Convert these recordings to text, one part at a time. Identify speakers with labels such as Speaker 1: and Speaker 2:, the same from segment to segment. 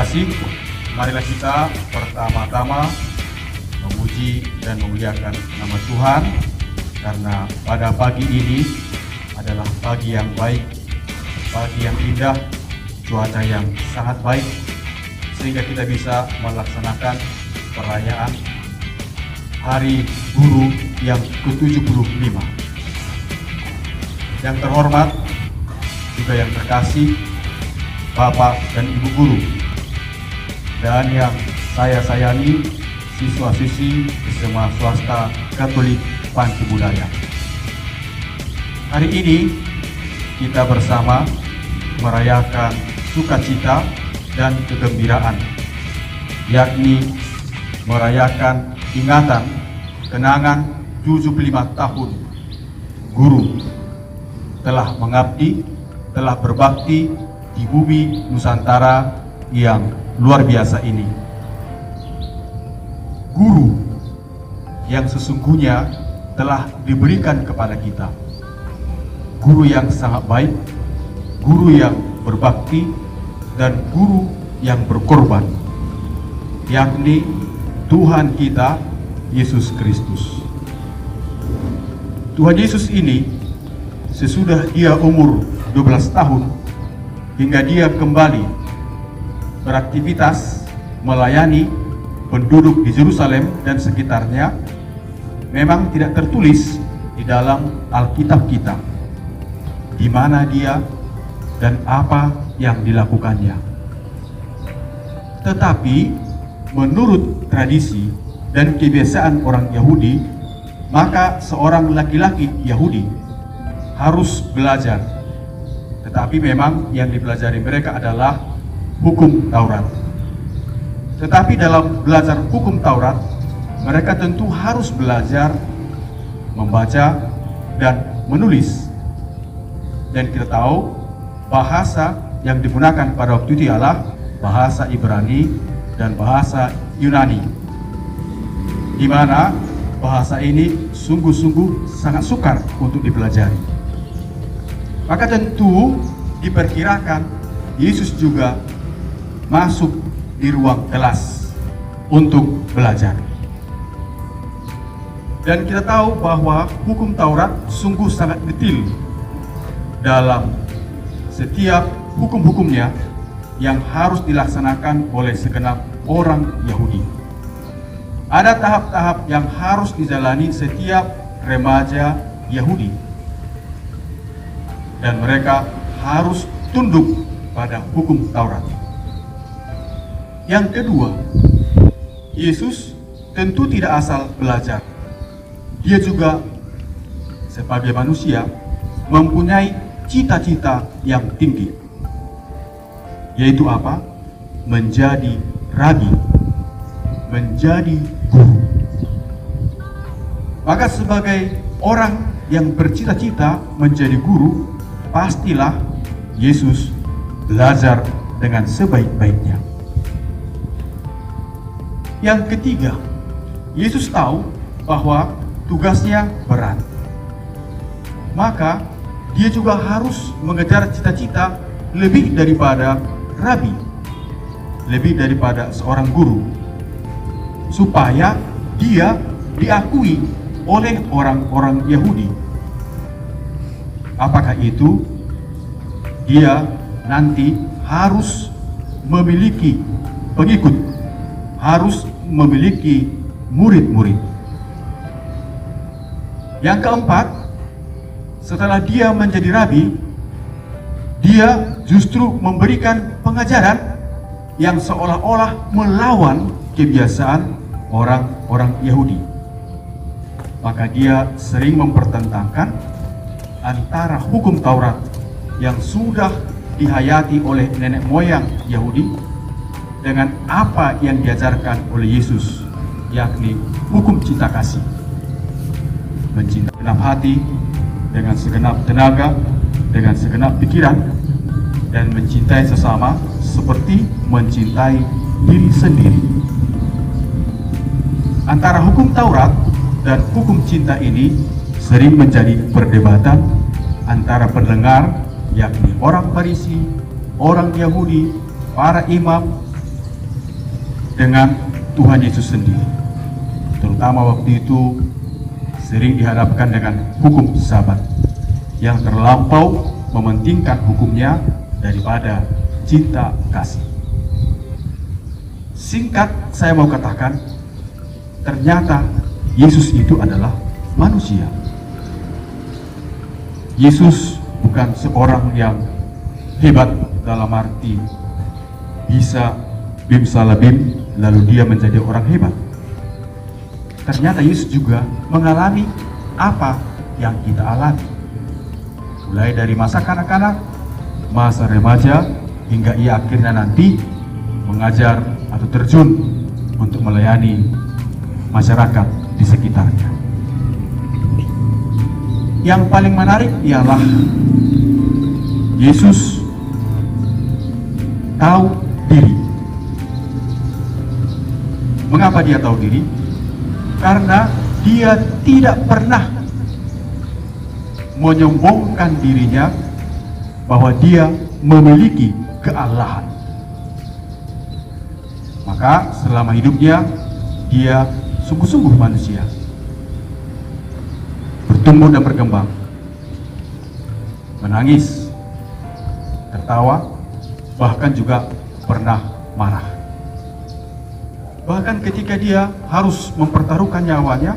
Speaker 1: kasih, marilah kita pertama-tama memuji dan memuliakan nama Tuhan, karena pada pagi ini adalah pagi yang baik, pagi yang indah, cuaca yang sangat baik, sehingga kita bisa melaksanakan perayaan Hari Guru yang ke-75. Yang terhormat, juga yang terkasih, Bapak dan Ibu Guru, dan yang saya sayangi, siswa-siswi SMA swasta Katolik Panti Budaya. Hari ini kita bersama merayakan sukacita dan kegembiraan, yakni merayakan ingatan kenangan 75 tahun guru telah mengabdi, telah berbakti di bumi Nusantara yang luar biasa ini. Guru yang sesungguhnya telah diberikan kepada kita, guru yang sangat baik, guru yang berbakti, dan guru yang berkorban, yakni Tuhan kita, Yesus Kristus. Tuhan Yesus ini, sesudah dia umur 12 tahun, hingga dia kembali beraktivitas melayani penduduk di Yerusalem dan sekitarnya, memang tidak tertulis di dalam Alkitab kita di mana dia dan apa yang dilakukannya. Tetapi menurut tradisi dan kebiasaan orang Yahudi, maka seorang laki-laki Yahudi harus belajar. Tetapi memang yang dipelajari mereka adalah hukum Taurat. Tetapi dalam belajar hukum Taurat, mereka tentu harus belajar membaca dan menulis. Dan kita tahu bahasa yang digunakan pada waktu itu ialah bahasa Ibrani dan bahasa Yunani, di mana bahasa ini sungguh-sungguh sangat sukar untuk dipelajari. Maka tentu diperkirakan Yesus juga masuk di ruang kelas untuk belajar. Dan kita tahu bahwa hukum Taurat sungguh sangat detail dalam setiap hukum-hukumnya yang harus dilaksanakan oleh segenap orang Yahudi. Ada tahap-tahap yang harus dijalani setiap remaja Yahudi, dan mereka harus tunduk pada hukum Taurat. Yang kedua, Yesus tentu tidak asal belajar. Dia juga sebagai manusia mempunyai cita-cita yang tinggi, yaitu apa? Menjadi rabi, menjadi guru. Maka sebagai orang yang bercita-cita menjadi guru, pastilah Yesus belajar dengan sebaik-baiknya. Yang ketiga, Yesus tahu bahwa tugasnya berat. Maka dia juga harus mengejar cita-cita lebih daripada rabi, lebih daripada seorang guru, supaya dia diakui oleh orang-orang Yahudi. Apakah itu? Dia nanti harus memiliki pengikut, harus memiliki murid-murid. Yang keempat, setelah dia menjadi rabi, dia justru memberikan pengajaran yang seolah-olah melawan kebiasaan orang-orang Yahudi. Maka dia sering mempertentangkan antara hukum Taurat yang sudah dihayati oleh nenek moyang Yahudi dengan apa yang diajarkan oleh Yesus, yakni hukum cinta kasih. Mencintai segenap hati, dengan segenap tenaga, dengan segenap pikiran, dan mencintai sesama seperti mencintai diri sendiri. Antara hukum Taurat dan hukum cinta ini sering menjadi perdebatan antara pendengar, yakni orang Farisi, orang Yahudi, para imam, dengan Tuhan Yesus sendiri. Terutama waktu itu sering dihadapkan dengan hukum Sabat yang terlampau mementingkan hukumnya daripada cinta kasih. Singkat saya mau katakan, ternyata Yesus itu adalah manusia. Yesus bukan seorang yang hebat dalam arti bisa bim salah bim lalu dia menjadi orang hebat. Ternyata Yesus juga mengalami apa yang kita alami. Mulai dari masa kanak-kanak, masa remaja, hingga ia akhirnya nanti mengajar atau terjun untuk melayani masyarakat di sekitarnya. Yang paling menarik ialah Yesus tahu diri. Mengapa dia tahu diri? Karena dia tidak pernah menyombongkan dirinya bahwa dia memiliki kealahan. Maka selama hidupnya dia sungguh-sungguh manusia, bertumbuh dan berkembang, menangis, tertawa, bahkan juga pernah marah. Bahkan ketika dia harus mempertaruhkan nyawanya,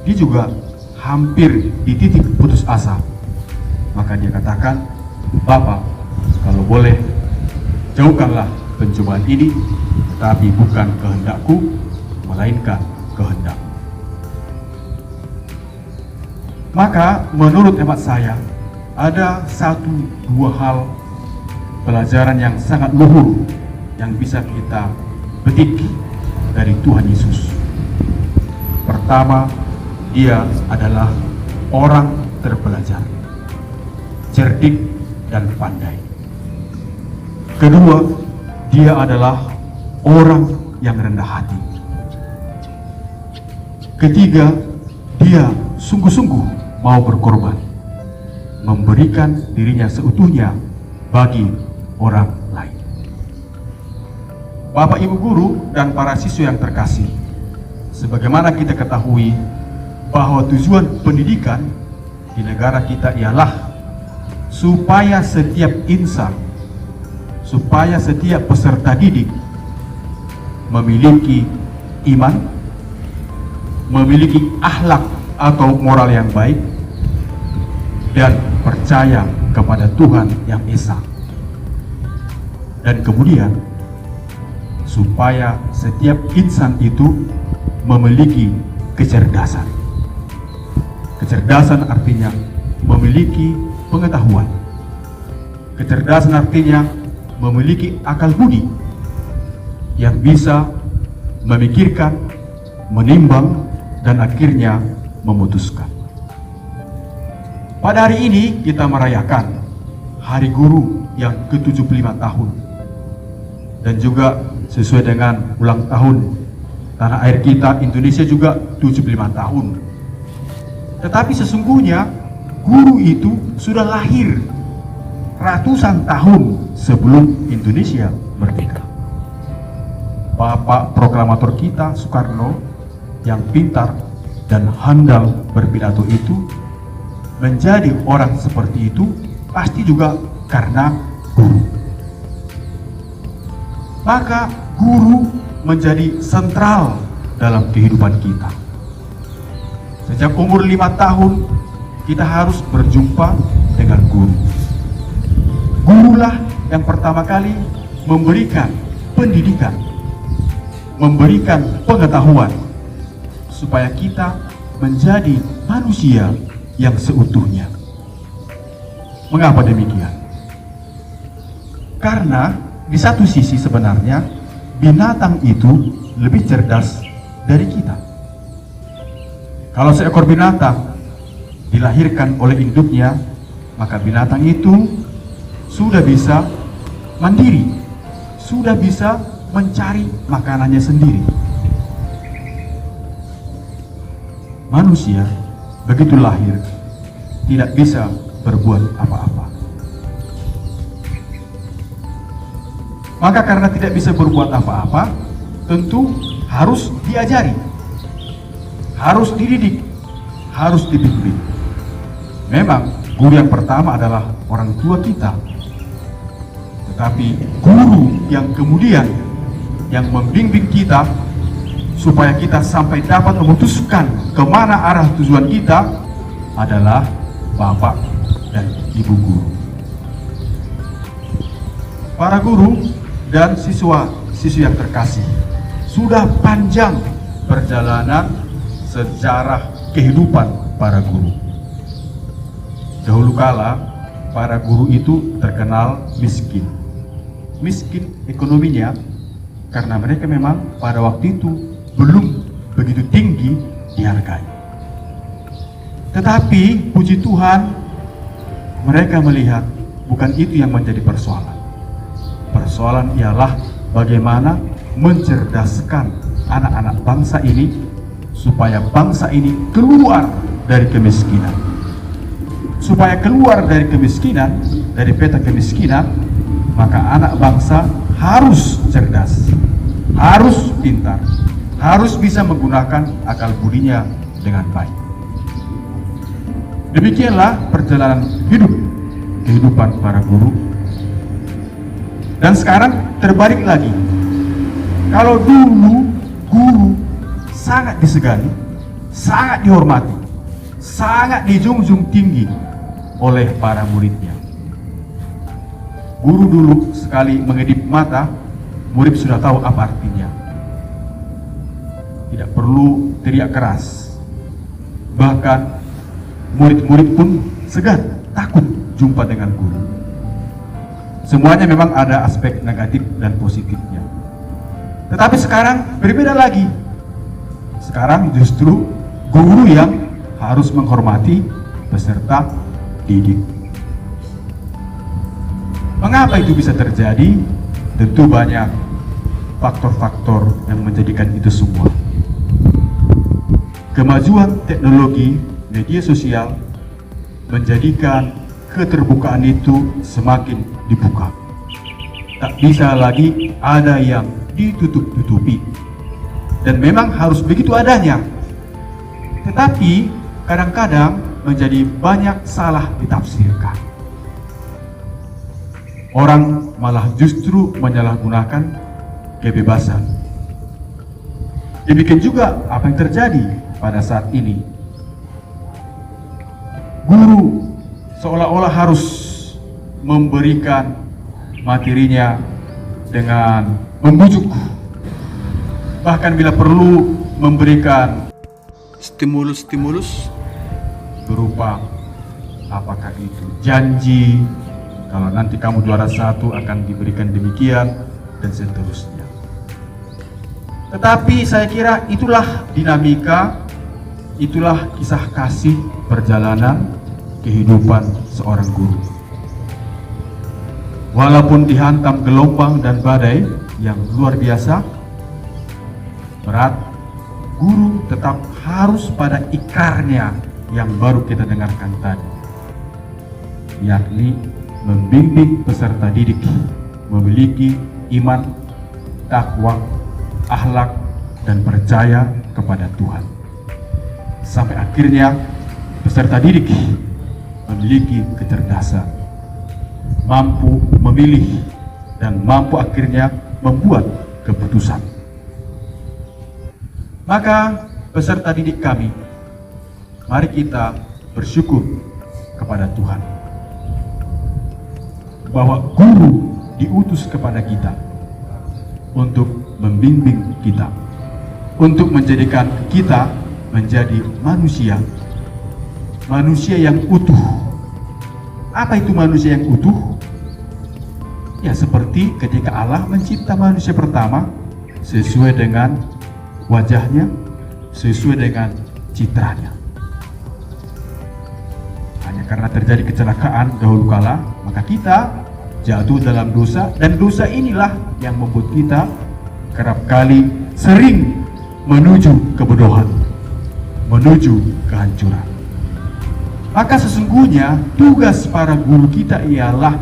Speaker 1: dia juga hampir di titik putus asa. Maka dia katakan, "Bapa, kalau boleh, jauhkanlah pencobaan ini, tetapi bukan kehendakku, melainkan kehendak." Maka menurut hemat saya, ada satu dua hal pelajaran yang sangat luhur yang bisa kita petik dari Tuhan Yesus. Pertama, dia adalah orang terpelajar, cerdik dan pandai. Kedua, dia adalah orang yang rendah hati. Ketiga, dia sungguh-sungguh mau berkorban, memberikan dirinya seutuhnya bagi orang lain. Bapak, Ibu guru, dan para siswa yang terkasih, sebagaimana kita ketahui bahwa tujuan pendidikan di negara kita ialah supaya setiap insan, supaya setiap peserta didik memiliki iman, memiliki akhlak atau moral yang baik, dan percaya kepada Tuhan yang Esa. Dan kemudian supaya setiap insan itu memiliki kecerdasan. Kecerdasan artinya memiliki pengetahuan. Kecerdasan artinya memiliki akal budi yang bisa memikirkan, menimbang, dan akhirnya memutuskan. Pada hari ini kita merayakan Hari Guru yang ke-75 tahun. Dan juga sesuai dengan ulang tahun tanah air kita, Indonesia juga 75 tahun. Tetapi sesungguhnya guru itu sudah lahir ratusan tahun sebelum Indonesia merdeka. Bapak proklamator kita, Soekarno, yang pintar dan handal berpidato itu, menjadi orang seperti itu pasti juga karena guru. Maka guru menjadi sentral dalam kehidupan kita. Sejak umur 5 tahun kita harus berjumpa dengan guru. Gurulah yang pertama kali memberikan pendidikan, memberikan pengetahuan supaya kita menjadi manusia yang seutuhnya. Mengapa demikian? Karena di satu sisi sebenarnya binatang itu lebih cerdas dari kita. Kalau seekor binatang dilahirkan oleh induknya, maka binatang itu sudah bisa mandiri, sudah bisa mencari makanannya sendiri. Manusia begitu lahir tidak bisa berbuat apa-apa. Maka karena tidak bisa berbuat apa-apa, tentu harus diajari, harus dididik, harus dibimbing. Memang guru yang pertama adalah orang tua kita, tetapi guru yang kemudian yang membimbing kita supaya kita sampai dapat memutuskan kemana arah tujuan kita adalah bapak dan ibu guru. Para guru dan siswa-siswi yang terkasih, sudah panjang perjalanan sejarah kehidupan para guru. Dahulu kala, para guru itu terkenal miskin. Miskin ekonominya karena mereka memang pada waktu itu belum begitu tinggi dihargai. Tetapi puji Tuhan, mereka melihat bukan itu yang menjadi persoalan. Persoalan ialah bagaimana mencerdaskan anak-anak bangsa ini supaya bangsa ini keluar dari kemiskinan. Supaya keluar dari kemiskinan, dari peta kemiskinan, maka anak bangsa harus cerdas, harus pintar, harus bisa menggunakan akal budinya dengan baik. Demikianlah perjalanan kehidupan para guru. Dan sekarang terbalik lagi. Kalau dulu guru sangat disegani, sangat dihormati, sangat dijunjung tinggi oleh para muridnya. Guru dulu sekali mengedip mata, murid sudah tahu apa artinya. Tidak perlu teriak keras. Bahkan murid-murid pun segan, takut jumpa dengan guru. Semuanya memang ada aspek negatif dan positifnya. Tetapi sekarang berbeda lagi. Sekarang justru guru yang harus menghormati peserta didik. Mengapa itu bisa terjadi? Tentu banyak faktor-faktor yang menjadikan itu semua. Kemajuan teknologi media sosial menjadikan keterbukaan itu semakin dibuka. Tak bisa lagi ada yang ditutup-tutupi. Dan memang harus begitu adanya. Tetapi kadang-kadang menjadi banyak salah ditafsirkan. Orang malah justru menyalahgunakan kebebasan. Demikian juga apa yang terjadi pada saat ini. Guru seolah-olah harus memberikan materinya dengan membujuk, bahkan bila perlu memberikan stimulus berupa apakah itu janji kalau nanti kamu juara 1 akan diberikan demikian dan seterusnya. Tetapi saya kira itulah dinamika, itulah kisah kasih perjalanan kehidupan seorang guru. Walaupun dihantam gelombang dan badai yang luar biasa berat, guru tetap harus pada ikrarnya yang baru kita dengarkan tadi, yakni membimbing peserta didik memiliki iman, takwa, akhlak, dan percaya kepada Tuhan. Sampai akhirnya peserta didik memiliki kecerdasan, mampu memilih, dan mampu akhirnya membuat keputusan. Maka peserta didik kami, mari kita bersyukur kepada Tuhan bahwa guru diutus kepada kita untuk membimbing kita, untuk menjadikan kita menjadi manusia yang utuh. Apa itu manusia yang utuh? Ya, seperti ketika Allah mencipta manusia pertama sesuai dengan wajahnya, sesuai dengan citranya. Hanya karena terjadi kecelakaan dahulu kala, maka kita jatuh dalam dosa, dan dosa inilah yang membuat kita kerap kali sering menuju kebodohan, menuju kehancuran. Maka sesungguhnya tugas para guru kita ialah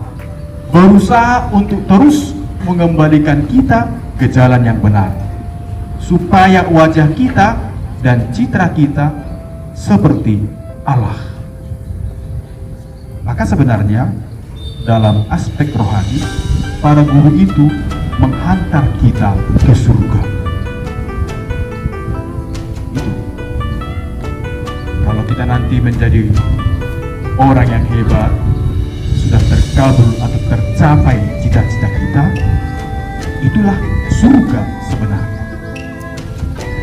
Speaker 1: berusaha untuk terus mengembalikan kita ke jalan yang benar, supaya wajah kita dan citra kita seperti Allah. Maka sebenarnya dalam aspek rohani, para guru itu menghantar kita ke surga. Itu. Kalau kita nanti menjadi orang yang hebat, sudah terkabul atau tercapai cita-cita kita, itulah surga sebenarnya.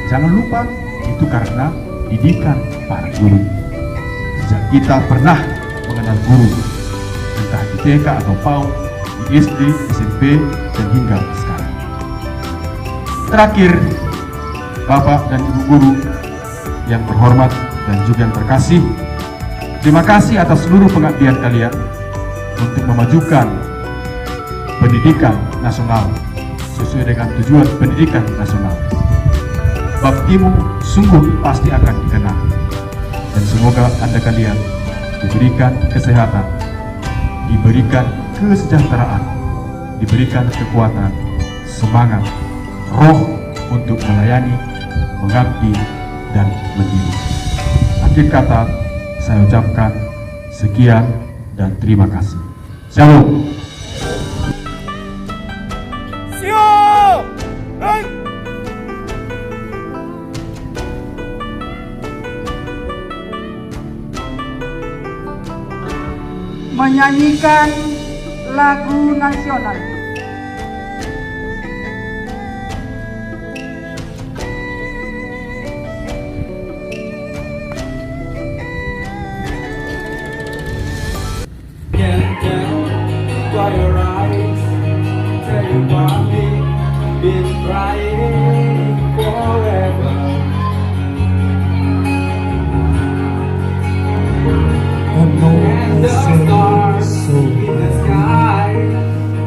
Speaker 1: Jangan lupa, itu karena didikan para guru. Sejak kita pernah mengenal guru, entah di TK atau PAUD, di SD, SMP, dan hingga sekarang. Terakhir, Bapak dan Ibu guru yang terhormat dan juga yang terkasih, terima kasih atas seluruh pengabdian kalian untuk memajukan pendidikan nasional sesuai dengan tujuan pendidikan nasional. Baktimu sungguh pasti akan dikenang, dan semoga Anda kalian diberikan kesehatan, diberikan kesejahteraan, diberikan kekuatan, semangat, roh untuk melayani, mengabdi, dan mendidik. Akhir kata, saya ucapkan sekian dan terima kasih. Shalom.
Speaker 2: Siap! Hai!
Speaker 3: Menyanyikan lagu nasional.
Speaker 4: Can't tell by your eyes, tell you about me, been crying forever. And the stars in the sky,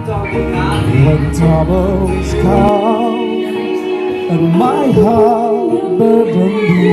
Speaker 4: talking at me.
Speaker 2: When troubles come and my heart burdened be,